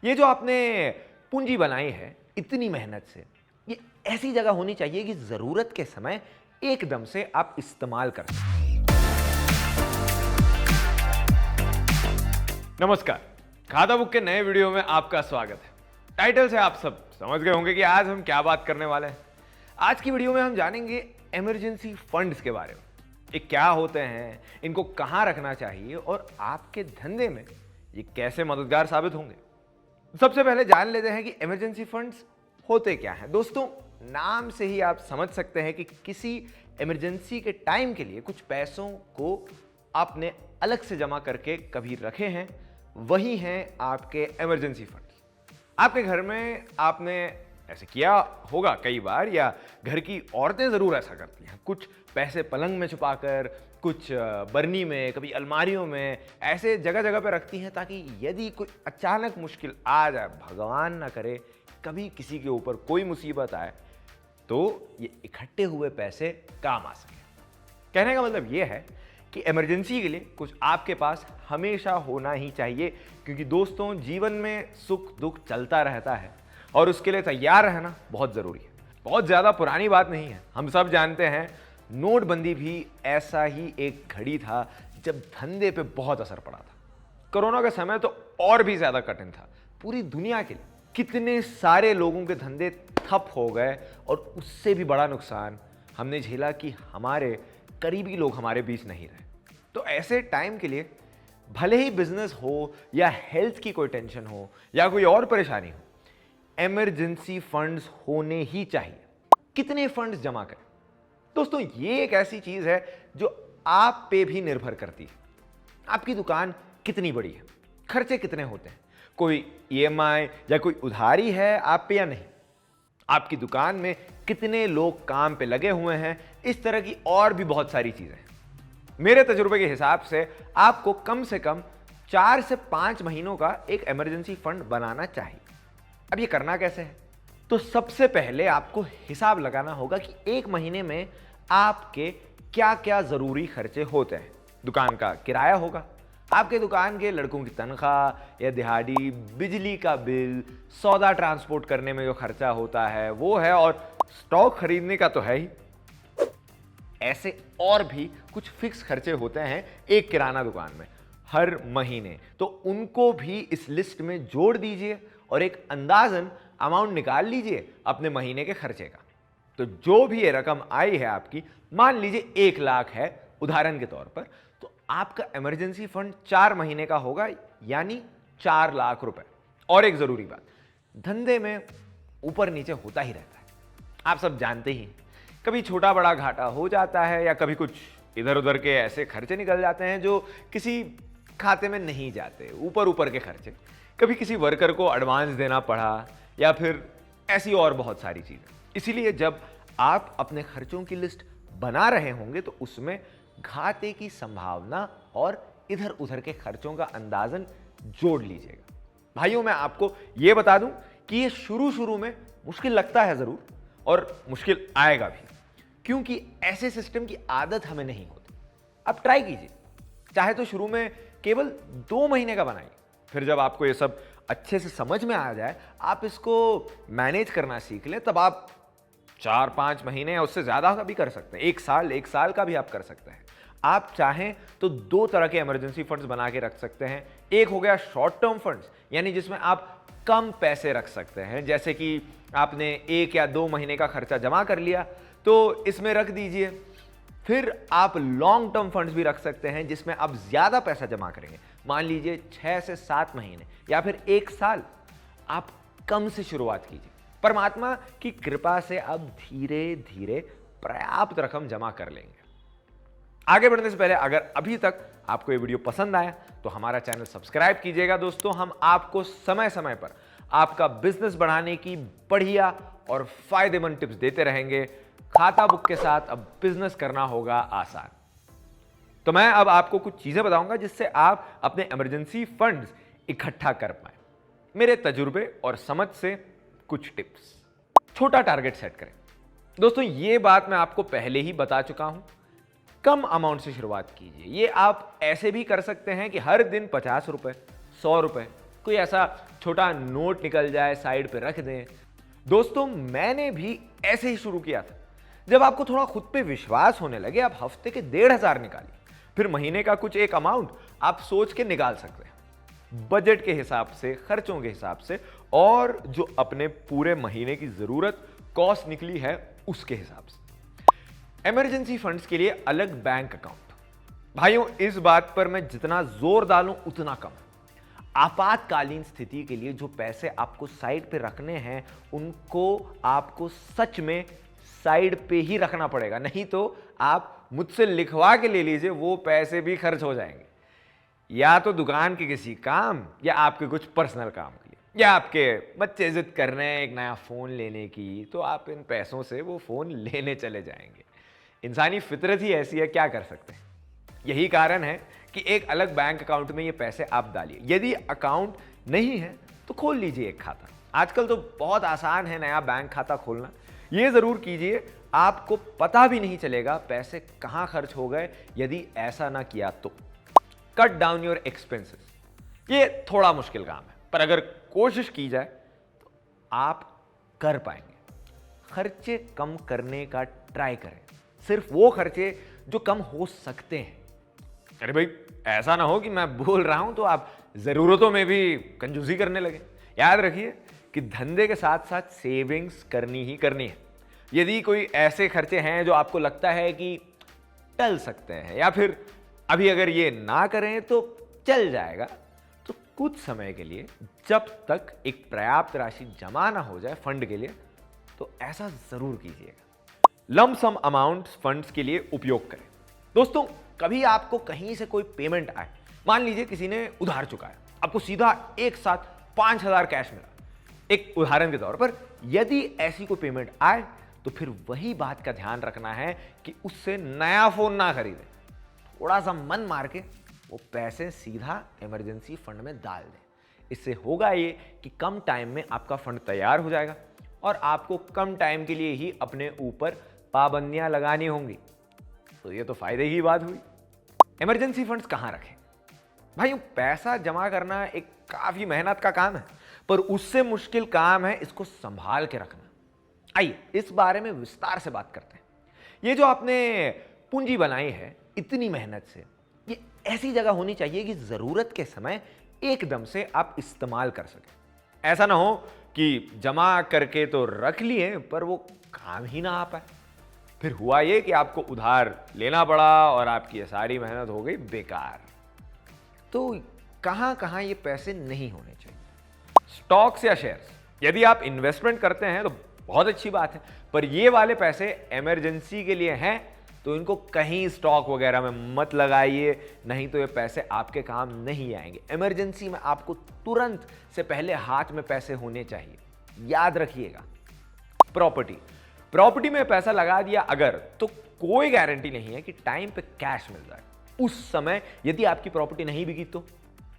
ये जो आपने पूंजी बनाई है इतनी मेहनत से, ये ऐसी जगह होनी चाहिए कि जरूरत के समय एकदम से आप इस्तेमाल कर सकें। नमस्कार, खाता बुक के नए वीडियो में आपका स्वागत है। टाइटल से आप सब समझ गए होंगे कि आज हम क्या बात करने वाले हैं। आज की वीडियो में हम जानेंगे इमरजेंसी फंड्स के बारे में। ये क्या होते हैं, इनको कहां रखना चाहिए और आपके धंधे में ये कैसे मददगार साबित होंगे। सबसे पहले जान लेते हैं कि इमरजेंसी फंड्स होते क्या हैं। दोस्तों, नाम से ही आप समझ सकते हैं कि किसी इमरजेंसी के टाइम के लिए कुछ पैसों को आपने अलग से जमा करके कभी रखे हैं, वही हैं आपके इमरजेंसी फंड्स। आपके घर में आपने ऐसे किया होगा कई बार, या घर की औरतें जरूर ऐसा करती हैं। कुछ पैसे पलंग में छुपाकर, कुछ बरनी में, कभी अलमारियों में, ऐसे जगह जगह पे रखती हैं ताकि यदि कोई अचानक मुश्किल आ जाए, भगवान ना करे कभी किसी के ऊपर कोई मुसीबत आए, तो ये इकट्ठे हुए पैसे काम आ सके। कहने का मतलब ये है कि इमरजेंसी के लिए कुछ आपके पास हमेशा होना ही चाहिए, क्योंकि दोस्तों जीवन में सुख दुख चलता रहता है और उसके लिए तैयार रहना बहुत जरूरी है। बहुत ज्यादा पुरानी बात नहीं है, हम सब जानते हैं नोटबंदी भी ऐसा ही एक घड़ी था जब धंधे पे बहुत असर पड़ा था। कोरोना का समय तो और भी ज्यादा कठिन था पूरी दुनिया के लिए। कितने सारे लोगों के धंधे ठप हो गए और उससे भी बड़ा नुकसान हमने झेला कि हमारे करीबी लोग हमारे बीच नहीं रहे। तो ऐसे टाइम के लिए भले ही बिजनेस हो या हेल्थ की कोई टेंशन हो या कोई और परेशानी हो, इमरजेंसी फंड्स होने ही चाहिए। कितने फंड्स जमा करें? दोस्तों, ये एक ऐसी चीज है जो आप पे भी निर्भर करती है। आपकी दुकान कितनी बड़ी है, खर्चे कितने होते हैं, कोई ईएमआई या कोई उधारी है आप पे या नहीं, आपकी दुकान में कितने लोग काम पे लगे हुए हैं, इस तरह की और भी बहुत सारी चीजें हैं। मेरे तजुर्बे के हिसाब से आपको कम से कम 4 से 5 महीनों का एक इमरजेंसी फंड बनाना चाहिए। अब ये करना कैसे है? तो सबसे पहले आपको हिसाब लगाना होगा कि एक महीने में आपके क्या क्या जरूरी खर्चे होते हैं। दुकान का किराया होगा, आपके दुकान के लड़कों की तनख्वाह या दिहाड़ी, बिजली का बिल, सौदा ट्रांसपोर्ट करने में जो खर्चा होता है वो है, और स्टॉक खरीदने का तो है ही। ऐसे और भी कुछ फिक्स खर्चे होते हैं एक किराना दुकान में हर महीने, तो उनको भी इस लिस्ट में जोड़ दीजिए और एक अंदाजन अमाउंट निकाल लीजिए अपने महीने के खर्चे का। तो जो भी ये रकम आई है आपकी, मान लीजिए 1 लाख है उदाहरण के तौर पर, तो आपका इमरजेंसी फंड 4 महीने का होगा, यानी 4 लाख रुपए। और एक जरूरी बात, धंधे में ऊपर नीचे होता ही रहता है, आप सब जानते ही। कभी छोटा बड़ा घाटा हो जाता है या कभी कुछ इधर उधर के ऐसे खर्चे निकल जाते हैं जो किसी खाते में नहीं जाते, ऊपर ऊपर के खर्चे। कभी किसी वर्कर को एडवांस देना पड़ा या फिर ऐसी और बहुत सारी चीजें। इसीलिए जब आप अपने खर्चों की लिस्ट बना रहे होंगे तो उसमें घाटे की संभावना और इधर उधर के खर्चों का अंदाजन जोड़ लीजिएगा। भाइयों, मैं आपको यह बता दूं कि ये शुरू में मुश्किल लगता है जरूर, और मुश्किल आएगा भी, क्योंकि ऐसे सिस्टम की आदत हमें नहीं होती। अब ट्राई कीजिए, चाहे तो शुरू में केवल 2 महीने का बनाइए, फिर जब आपको ये सब अच्छे से समझ में आ जाए, आप इसको मैनेज करना सीख लें, तब आप 4-5 महीने या उससे ज्यादा का भी कर सकते हैं। 1 साल का भी आप कर सकते हैं। आप चाहें तो 2 तरह के इमरजेंसी फंड्स बना के रख सकते हैं। एक हो गया शॉर्ट टर्म फंड्स, यानी जिसमें आप कम पैसे रख सकते हैं, जैसे कि आपने 1 या 2 महीने का खर्चा जमा कर लिया तो इसमें रख दीजिए। फिर आप लॉन्ग टर्म फंड्स भी रख सकते हैं जिसमें आप ज्यादा पैसा जमा करेंगे, मान लीजिए 6 से 7 महीने या फिर 1 साल। आप कम से शुरुआत कीजिए, परमात्मा की कृपा से अब धीरे धीरे पर्याप्त रकम जमा कर लेंगे। आगे बढ़ने से पहले अगर अभी तक आपको ये वीडियो पसंद आया तो हमारा चैनल सब्सक्राइब कीजिएगा। दोस्तों, हम आपको समय समय पर आपका बिजनेस बढ़ाने की बढ़िया और फायदेमंद टिप्स देते रहेंगे। खाता बुक के साथ अब बिजनेस करना होगा आसान। तो मैं अब आपको कुछ चीजें बताऊंगा जिससे आप अपने इमरजेंसी फंड्स इकट्ठा कर पाए। मेरे तजुर्बे और समझ से कुछ टिप्स। छोटा टारगेट सेट करें। दोस्तों, ये बात मैं आपको पहले ही बता चुका हूं, कम अमाउंट से शुरुआत कीजिए। ये आप ऐसे भी कर सकते हैं कि हर दिन 50 रुपए, 100 रुपए कोई ऐसा छोटा नोट निकल जाए, साइड पे रख दें। दोस्तों, मैंने भी ऐसे ही शुरू किया था। जब आपको थोड़ा खुद पे विश्वास होने लगे, आप हफ्ते के 1,500 निकालिए, फिर महीने का कुछ एक अमाउंट आप सोच के निकाल सकते हैं, बजट के हिसाब से, खर्चों के हिसाब से, और जो अपने पूरे महीने की जरूरत कॉस्ट निकली है उसके हिसाब से। इमरजेंसी फंड्स के लिए अलग बैंक अकाउंट। भाइयों, इस बात पर मैं जितना जोर डालूं उतना कम है। आपातकालीन स्थिति के लिए जो पैसे आपको साइड पे रखने हैं, उनको आपको सच में साइड पे ही रखना पड़ेगा, नहीं तो आप मुझसे लिखवा के ले लीजिए, वो पैसे भी खर्च हो जाएंगे, या तो दुकान के किसी काम, या आपके कुछ पर्सनल काम के लिए, या आपके बच्चे जिद कर रहे हैं एक नया फोन लेने की, तो आप इन पैसों से वो फोन लेने चले जाएंगे। इंसानी फितरत ही ऐसी है, क्या कर सकते हैं। यही कारण है कि एक अलग बैंक अकाउंट में ये पैसे आप डालिए। यदि अकाउंट नहीं है तो खोल लीजिए एक खाता। आजकल तो बहुत आसान है नया बैंक खाता खोलना। ये जरूर कीजिए, आपको पता भी नहीं चलेगा पैसे कहां खर्च हो गए यदि ऐसा ना किया तो। कट डाउन योर एक्सपेंसेस, ये थोड़ा मुश्किल काम है, पर अगर कोशिश की जाए तो आप कर पाएंगे। खर्चे कम करने का ट्राई करें, सिर्फ वो खर्चे जो कम हो सकते हैं। अरे भाई, ऐसा ना हो कि मैं बोल रहा हूं तो आप जरूरतों में भी कंजूसी करने लगे। याद रखिए कि धंधे के साथ साथ सेविंग्स करनी ही करनी है। यदि कोई ऐसे खर्चे हैं जो आपको लगता है कि टल सकते हैं, या फिर अभी अगर ये ना करें तो चल जाएगा, तो कुछ समय के लिए, जब तक एक पर्याप्त राशि जमा ना हो जाए फंड के लिए, तो ऐसा जरूर कीजिएगा। लंप सम अमाउंट फंड्स के लिए उपयोग करें। दोस्तों, कभी आपको कहीं से कोई पेमेंट आए, मान लीजिए किसी ने उधार चुकाया, आपको सीधा एक साथ 5,000 कैश मिला, एक उदाहरण के तौर पर, यदि ऐसी कोई पेमेंट आए तो फिर वही बात का ध्यान रखना है कि उससे नया फोन ना खरीदें। थोड़ा सा मन मार के वो पैसे सीधा इमरजेंसी फंड में डाल दें। इससे होगा ये कि कम टाइम में आपका फंड तैयार हो जाएगा और आपको कम टाइम के लिए ही अपने ऊपर पाबंदियां लगानी होंगी। तो ये तो फायदे की बात हुई। इमरजेंसी फंड्स कहां रखें? भाइयों, पैसा जमा करना एक काफी मेहनत का काम है, पर उससे मुश्किल काम है इसको संभाल के रखना। आइए इस बारे में विस्तार से बात करते हैं। ये जो आपने पूंजी बनाई है इतनी मेहनत से, ये ऐसी जगह होनी चाहिए कि जरूरत के समय एकदम से आप इस्तेमाल कर सकें। ऐसा ना हो कि जमा करके तो रख लिए पर वो काम ही ना आ पाए, फिर हुआ ये कि आपको उधार लेना पड़ा और आपकी सारी मेहनत हो गई बेकार। तो कहां कहां ये पैसे नहीं होने चाहिए? स्टॉक्स या शेयर्स, यदि आप इन्वेस्टमेंट करते हैं तो बहुत अच्छी बात है, पर ये वाले पैसे इमरजेंसी के लिए हैं तो इनको कहीं स्टॉक वगैरह में मत लगाइए, नहीं तो ये पैसे आपके काम नहीं आएंगे। इमरजेंसी में आपको तुरंत से पहले हाथ में पैसे होने चाहिए, याद रखिएगा। प्रॉपर्टी में पैसा लगा दिया अगर, तो कोई गारंटी नहीं है कि टाइम पे कैश मिल जाए। उस समय यदि आपकी प्रॉपर्टी नहीं बिकी, तो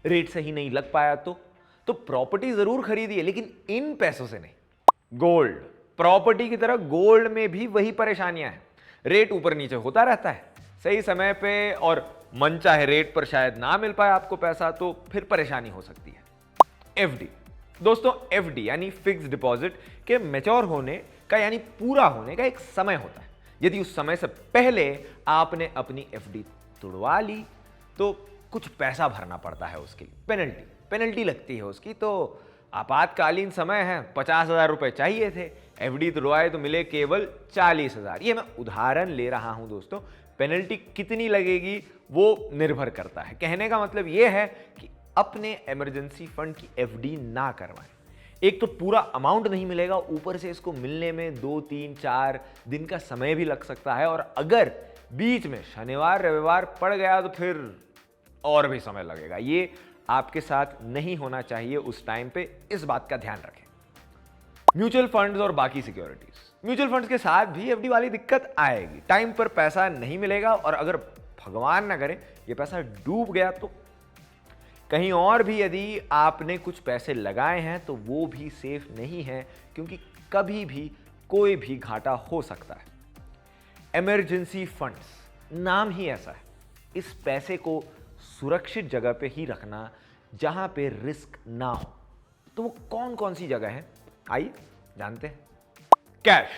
रेट सही नहीं लग पाया, तो प्रॉपर्टी जरूर खरीदिए, लेकिन इन पैसों से नहीं। गोल्ड, प्रॉपर्टी की तरह गोल्ड में भी वही परेशानियां हैं। रेट ऊपर नीचे होता रहता है, सही समय पे और मनचाहे रेट पर शायद ना मिल पाए आपको पैसा, तो फिर परेशानी हो सकती है। एफडी, दोस्तों एफडी यानी फिक्स्ड डिपॉजिट के मैच्योर होने का यानी पूरा होने का एक समय होता है। यदि उस समय से पहले आपने अपनी एफडी तुड़वा ली तो कुछ पैसा भरना पड़ता है, उसके लिए पेनल्टी लगती है उसकी। तो आपातकालीन समय है, 50,000 रुपए चाहिए थे, एफडी तुड़वाए तो मिले केवल 40,000। ये मैं उदाहरण ले रहा हूं दोस्तों, पेनल्टी कितनी लगेगी वो निर्भर करता है। कहने का मतलब ये है कि अपने इमरजेंसी फंड की एफडी ना करवाएं। एक तो पूरा अमाउंट नहीं मिलेगा, ऊपर से इसको मिलने में 2, 3, 4 दिन का समय भी लग सकता है, और अगर बीच में शनिवार रविवार पड़ गया तो फिर और भी समय लगेगा। ये आपके साथ नहीं होना चाहिए उस टाइम पे, इस बात का ध्यान रखें। म्यूचुअल फंड्स और बाकी सिक्योरिटीज, म्यूचुअल फंड्स के साथ भी एफडी वाली दिक्कत आएगी। टाइम पर पैसा नहीं मिलेगा, और अगर भगवान ना करे ये पैसा डूब गया तो कहीं और भी यदि आपने कुछ पैसे लगाए हैं तो वो भी सेफ नहीं है, क्योंकि कभी भी कोई भी घाटा हो सकता है। इमरजेंसी फंड्स नाम ही ऐसा है, इस पैसे को सुरक्षित जगह पे ही रखना जहां पे रिस्क ना हो। तो वो कौन कौन सी जगह है, आइए जानते हैं। कैश।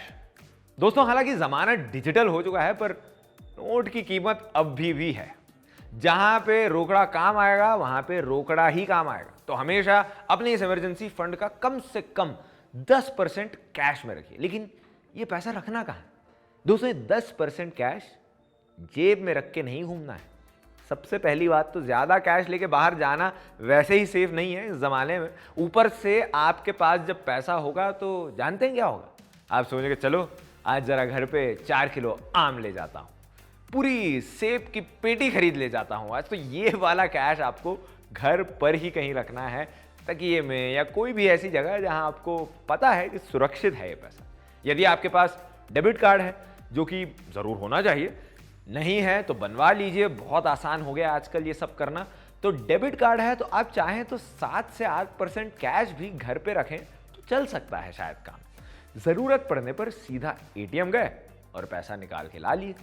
दोस्तों, हालांकि जमाना डिजिटल हो चुका है, पर नोट की कीमत अब भी है। जहां पे रोकड़ा काम आएगा वहां पे रोकड़ा ही काम आएगा। तो हमेशा अपने इस इमरजेंसी फंड का कम से कम 10% कैश में रखिए। लेकिन ये पैसा रखना कहां है? दोस्तों, 10% कैश जेब में रख के नहीं घूमना है। सबसे पहली बात तो ज्यादा कैश लेके बाहर जाना वैसे ही सेफ नहीं है इस जमाने में। ऊपर से आपके पास जब पैसा होगा तो जानते हैं क्या होगा? आप सोचेंगे चलो आज जरा घर पे 4 किलो आम ले जाता हूं, पूरी सेब की पेटी खरीद ले जाता हूं आज। तो ये वाला कैश आपको घर पर ही कहीं रखना है, तकिए में या कोई भी ऐसी जगह जहां आपको पता है कि सुरक्षित है ये पैसा। यदि आपके पास डेबिट कार्ड है, जो कि जरूर होना चाहिए, नहीं है तो बनवा लीजिए, बहुत आसान हो गया आजकल ये सब करना। तो डेबिट कार्ड है तो आप चाहें तो 7 से 8% कैश भी घर पे रखें तो चल सकता है शायद काम। जरूरत पड़ने पर सीधा एटीएम गए और पैसा निकाल के ला लिए।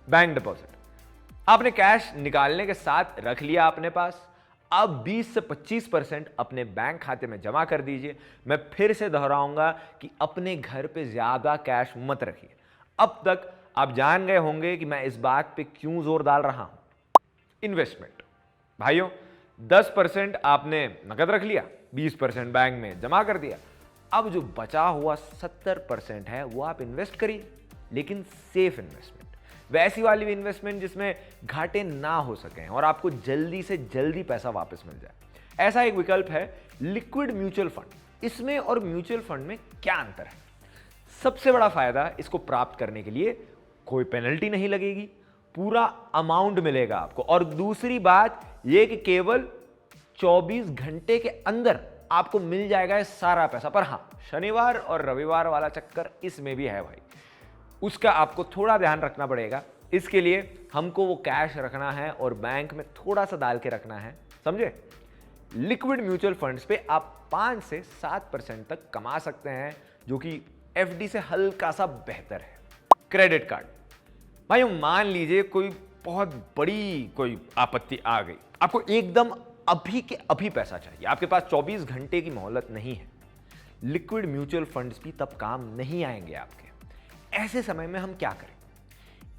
Bank deposit. आपने कैश निकालने के साथ रख लिया अपने पास, अब 20 से 25% अपने बैंक खाते में जमा कर दीजिए। मैं फिर से दोहराऊंगा कि अपने घर पे ज्यादा कैश मत रखिए। अब तक आप जान गए होंगे कि मैं इस बात पे क्यों जोर डाल रहा हूं। इन्वेस्टमेंट। भाइयों, 10% आपने नकद रख लिया, 20% बैंक में जमा कर दिया। अब जो बचा हुआ 70% है वो आप इन्वेस्ट करिए, लेकिन सेफ इन्वेस्टमेंट, वैसी वाली इन्वेस्टमेंट जिसमें घाटे ना हो सकें और आपको जल्दी से जल्दी पैसा वापस मिल जाए। ऐसा एक विकल्प है लिक्विड म्यूचुअल फंड। इसमें और म्यूचुअल फंड में क्या अंतर है? सबसे बड़ा फायदा, इसको प्राप्त करने के लिए कोई पेनल्टी नहीं लगेगी, पूरा अमाउंट मिलेगा आपको। और दूसरी बात यह कि केवल 24 घंटे के अंदर आपको मिल जाएगा ये सारा पैसा। पर हां, शनिवार और रविवार वाला चक्कर इसमें भी है भाई, उसका आपको थोड़ा ध्यान रखना पड़ेगा। इसके लिए हमको वो कैश रखना है और बैंक में थोड़ा सा डाल के रखना है, समझे? लिक्विड म्यूचुअल फंड्स पे आप 5 से 7% तक कमा सकते हैं, जो कि एफडी से हल्का सा बेहतर है। Credit card. भाई मान लीजिए कोई बहुत बड़ी कोई आपत्ति आ गई, आपको एकदम अभी के अभी पैसा चाहिए, आपके पास 24 घंटे की मोहलत नहीं है। लिक्विड म्यूचुअल फंड्स भी तब काम नहीं आएंगे आपके। ऐसे समय में हम क्या करें?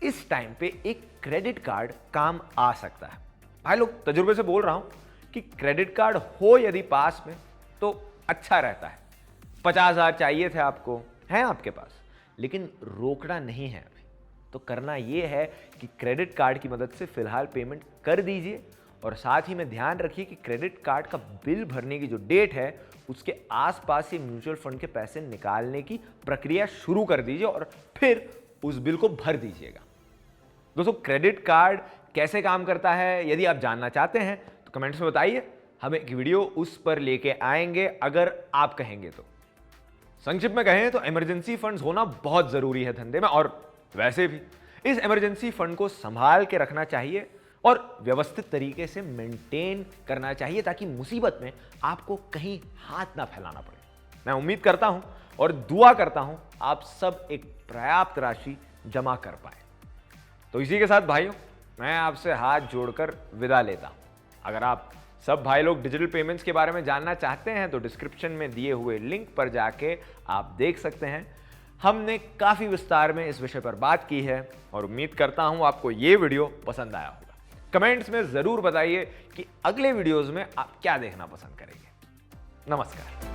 इस टाइम पे एक क्रेडिट कार्ड काम आ सकता है। भाई लोग, तजुर्बे से बोल रहा हूं कि क्रेडिट कार्ड हो यदि पास में तो अच्छा रहता है। 50,000 चाहिए थे आपको, है आपके पास, लेकिन रोकड़ा नहीं है अभी। तो करना यह है कि क्रेडिट कार्ड की मदद से फिलहाल पेमेंट कर दीजिए और साथ ही में ध्यान रखिए कि क्रेडिट कार्ड का बिल भरने की जो डेट है उसके आसपास ये म्यूचुअल फंड के पैसे निकालने की प्रक्रिया शुरू कर दीजिए और फिर उस बिल को भर दीजिएगा। दोस्तों, क्रेडिट कार्ड कैसे काम करता है यदि आप जानना चाहते हैं तो कमेंट्स में बताइए, हम एक वीडियो उस पर लेके आएंगे अगर आप कहेंगे तो। संक्षिप्त में कहें तो इमरजेंसी फंड्स होना बहुत जरूरी है धंधे में, और वैसे भी इस इमरजेंसी फंड को संभाल के रखना चाहिए और व्यवस्थित तरीके से मेंटेन करना चाहिए ताकि मुसीबत में आपको कहीं हाथ ना फैलाना पड़े। मैं उम्मीद करता हूं और दुआ करता हूं आप सब एक पर्याप्त राशि जमा कर पाए। तो इसी के साथ भाइयों, मैं आपसे हाथ जोड़कर विदा लेता हूं। अगर आप सब भाई लोग डिजिटल पेमेंट्स के बारे में जानना चाहते हैं तो डिस्क्रिप्शन में दिए हुए लिंक पर जाके आप देख सकते हैं। हमने काफी विस्तार में इस विषय पर बात की है और उम्मीद करता हूं आपको ये वीडियो पसंद आया होगा। कमेंट्स में जरूर बताइए कि अगले वीडियोस में आप क्या देखना पसंद करेंगे। नमस्कार।